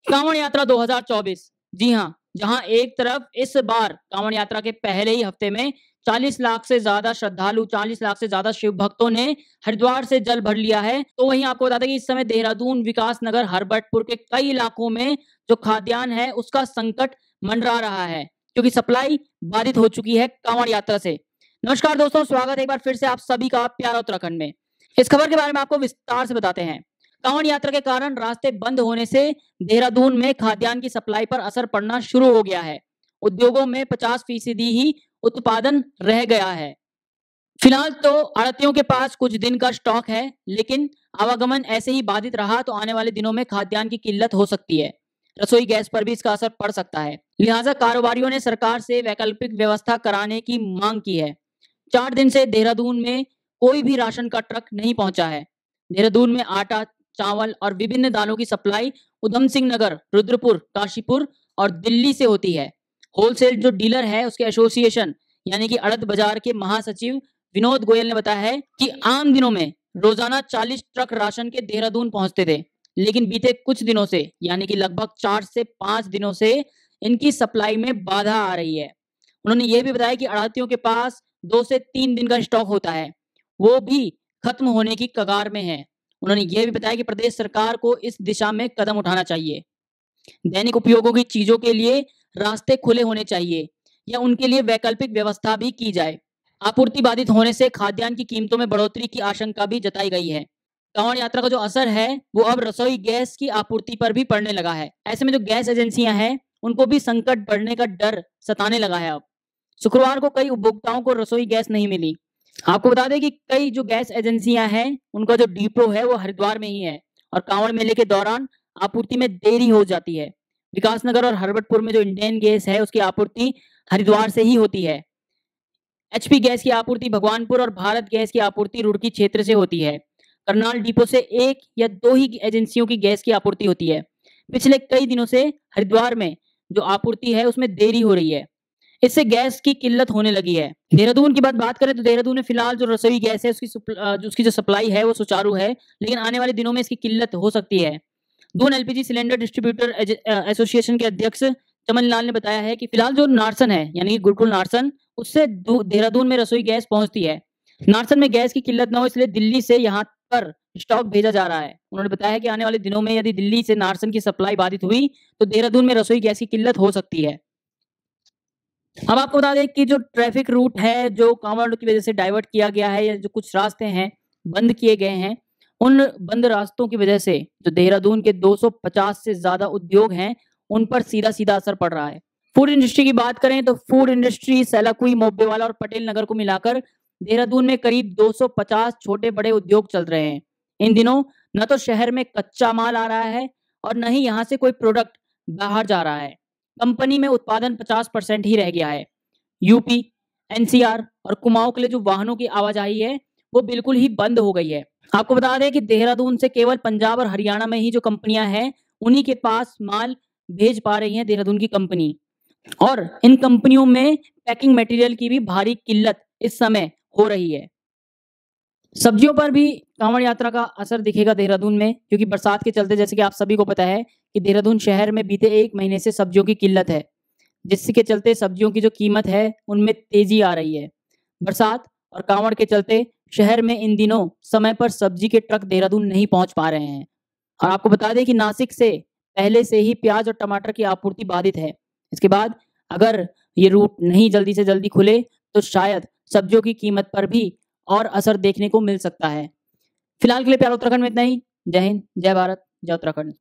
कांवड़ यात्रा 2024। जी हाँ, जहां एक तरफ इस बार कांवड़ यात्रा के पहले ही हफ्ते में 40 लाख से ज्यादा श्रद्धालु, 40 लाख से ज्यादा शिव भक्तों ने हरिद्वार से जल भर लिया है, तो वहीं आपको बता दें कि इस समय देहरादून, विकास नगर, हरबटपुर के कई इलाकों में जो खाद्यान्न है उसका संकट मंडरा रहा है, क्योंकि सप्लाई बाधित हो चुकी है कांवड़ यात्रा से। नमस्कार दोस्तों, स्वागत है एक बार फिर से आप सभी का प्यारा उत्तराखंड में। इस खबर के बारे में आपको विस्तार से बताते हैं। कांवड़ यात्रा के कारण रास्ते बंद होने से देहरादून में खाद्यान्न की सप्लाई पर असर पड़ना शुरू हो गया है। उद्योगों में 50% ही उत्पादन रह गया है। फिलहाल तो आड़तियों के पास कुछ दिन का स्टॉक है, लेकिन आवागमन ऐसे ही बाधित रहा तो आने वाले दिनों में खाद्यान्न की किल्लत हो सकती है। रसोई गैस पर भी इसका असर पड़ सकता है। लिहाजा कारोबारियों ने सरकार से वैकल्पिक व्यवस्था कराने की मांग की है। 4 दिन से देहरादून में कोई भी राशन का ट्रक नहीं पहुंचा है। देहरादून में आटा, चावल और विभिन्न दालों की सप्लाई उधम सिंह नगर, रुद्रपुर, काशीपुर और दिल्ली से होती है। होलसेल जो डीलर है उसके एसोसिएशन यानी कि अड़त बाजार के महासचिव विनोद गोयल ने बताया है कि आम दिनों में रोजाना 40 ट्रक राशन के देहरादून पहुंचते थे, लेकिन बीते कुछ दिनों से यानी कि लगभग 4 से 5 दिनों से इनकी सप्लाई में बाधा आ रही है। उन्होंने ये भी बताया कि आढ़तियों के पास 2 से 3 दिन का स्टॉक होता है, वो भी खत्म होने की कगार में है। उन्होंने ये भी बताया कि प्रदेश सरकार को इस दिशा में कदम उठाना चाहिए। दैनिक उपयोगों की चीजों के लिए रास्ते खुले होने चाहिए या उनके लिए वैकल्पिक व्यवस्था भी की जाए। आपूर्ति बाधित होने से खाद्यान्न की कीमतों में बढ़ोतरी की आशंका भी जताई गई है। कांवड़ यात्रा का जो असर है वो अब रसोई गैस की आपूर्ति पर भी पड़ने लगा है। ऐसे में जो गैस एजेंसियां हैं उनको भी संकट बढ़ने का डर सताने लगा है। अब शुक्रवार को कई उपभोक्ताओं को रसोई गैस नहीं मिली। आपको बता दें कि कई जो गैस एजेंसियां हैं उनका जो डिपो है वो हरिद्वार में ही है और कांवड़ मेले के दौरान आपूर्ति में देरी हो जाती है। विकासनगर और हरबटपुर में जो इंडियन गैस है उसकी आपूर्ति हरिद्वार से ही होती है। एचपी गैस की आपूर्ति भगवानपुर और भारत गैस की आपूर्ति रुड़की क्षेत्र से होती है। करनाल डिपो से 1 या 2 ही एजेंसियों की गैस की आपूर्ति होती है। पिछले कई दिनों से हरिद्वार में जो आपूर्ति है उसमें देरी हो रही है, इससे गैस की किल्लत होने लगी है। देहरादून की बात करें तो देहरादून में फिलहाल जो रसोई गैस है उसकी जो सप्लाई है वो सुचारू है, लेकिन आने वाले दिनों में इसकी किल्लत हो सकती है। Doon LPG cylinder distributor association के अध्यक्ष चमन लाल ने बताया है कि फिलहाल जो नारसन है यानी कि गुरुकुल नारसन, उससे देहरादून में रसोई गैस पहुंचती है। नारसन में गैस की किल्लत न हो इसलिए दिल्ली से यहाँ पर स्टॉक भेजा जा रहा है। उन्होंने बताया कि आने वाले दिनों में यदि दिल्ली से नारसन की सप्लाई बाधित हुई तो देहरादून में रसोई गैस की किल्लत हो सकती है। अब आपको बता दें कि जो ट्रैफिक रूट है जो कांवड़ की वजह से डाइवर्ट किया गया है या जो कुछ रास्ते हैं बंद किए गए हैं, उन बंद रास्तों की वजह से जो देहरादून के 250 से ज्यादा उद्योग हैं उन पर सीधा सीधा असर पड़ रहा है। फूड इंडस्ट्री की बात करें तो फूड इंडस्ट्री सेलाकुई, मोब्बेवाला और पटेल नगर को मिलाकर देहरादून में करीब 250 छोटे बड़े उद्योग चल रहे हैं। इन दिनों न तो शहर में कच्चा माल आ रहा है और न ही यहाँ से कोई प्रोडक्ट बाहर जा रहा है। कंपनी में उत्पादन 50% ही रह गया है। यूपी, एनसीआर और कुमाऊं के लिए जो वाहनों की आवाजाही है वो बिल्कुल ही बंद हो गई है। आपको बता दें कि देहरादून से केवल पंजाब और हरियाणा में ही जो कंपनियां हैं उन्हीं के पास माल भेज पा रही हैं देहरादून की कंपनी, और इन कंपनियों में पैकिंग मटेरियल की भी भारी किल्लत इस समय हो रही है। सब्जियों पर भी कांवड़ यात्रा का असर दिखेगा देहरादून में, क्योंकि बरसात के चलते जैसे कि आप सभी को पता है कि देहरादून शहर में बीते 1 महीने से सब्जियों की किल्लत है, जिसके चलते सब्जियों की जो कीमत है उनमें तेजी आ रही है। बरसात और कांवड़ के चलते शहर में इन दिनों समय पर सब्जी के ट्रक देहरादून नहीं पहुंच पा रहे हैं। और आपको बता दें कि नासिक से पहले से ही प्याज और टमाटर की आपूर्ति बाधित है। इसके बाद अगर ये रूट नहीं जल्दी से जल्दी खुले तो शायद सब्जियों की कीमत पर भी और असर देखने को मिल सकता है। फिलहाल के लिए प्यार उत्तराखंड में इतना ही। जय हिंद, जय भारत, जय उत्तराखंड।